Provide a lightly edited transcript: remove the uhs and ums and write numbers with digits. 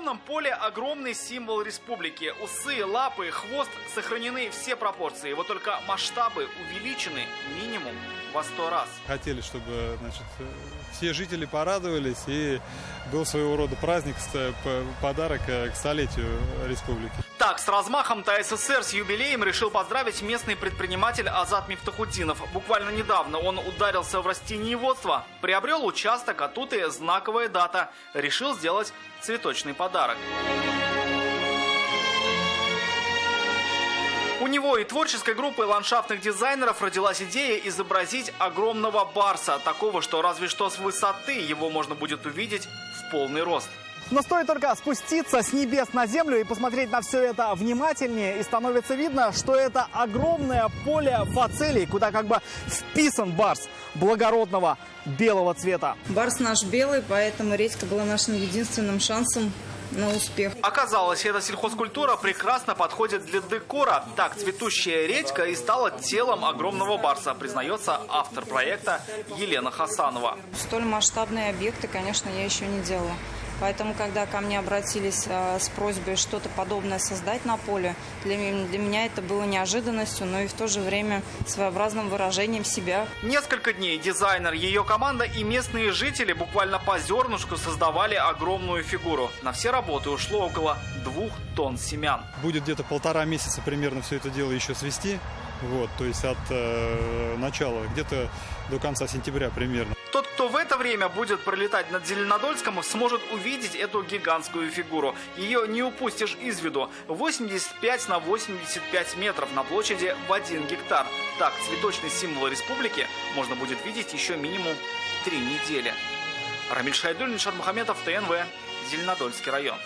огромном поле огромный символ республики. Усы, лапы, хвост сохранены все пропорции. Вот только масштабы увеличены минимум во 100 раз. Хотели, чтобы, все жители порадовались, и был своего рода праздник, подарок к столетию республики. Так, с размахом-то СССР с юбилеем решил поздравить местный предприниматель Азат Мифтахутдинов. Буквально недавно он ударился в растениеводство, приобрел участок, а тут и знаковая дата. Решил сделать цветочный подарок. У него и творческой группы ландшафтных дизайнеров родилась идея изобразить огромного барса, такого, что разве что с высоты его можно будет увидеть в полный рост. Но стоит только спуститься с небес на землю и посмотреть на все это внимательнее, и становится видно, что это огромное поле фацелий, куда как бы вписан барс благородного белого цвета. Барс наш белый, поэтому редька была нашим единственным шансом на успех. Оказалось, эта сельхозкультура прекрасно подходит для декора. Так, цветущая редька и стала телом огромного барса, признается автор проекта Елена Хасанова. Столь масштабные объекты, конечно, я еще не делала. Поэтому, когда ко мне обратились с просьбой что-то подобное создать на поле, для меня это было неожиданностью, но и в то же время своеобразным выражением себя. Несколько дней дизайнер, ее команда и местные жители буквально по зернышку создавали огромную фигуру. На все работы ушло около 2 тонн семян. Будет где-то 1,5 месяца примерно все это дело еще свести. То есть от начала где-то до конца сентября примерно. Тот, кто в это время будет пролетать над Зеленодольском, сможет увидеть эту гигантскую фигуру. Ее не упустишь из виду. 85 на 85 метров на площади в 1 гектар. Так, цветочный символ республики можно будет видеть еще минимум 3 недели. Рамиль Шайдуллин, Шадмухаметов, ТНВ, Зеленодольский район.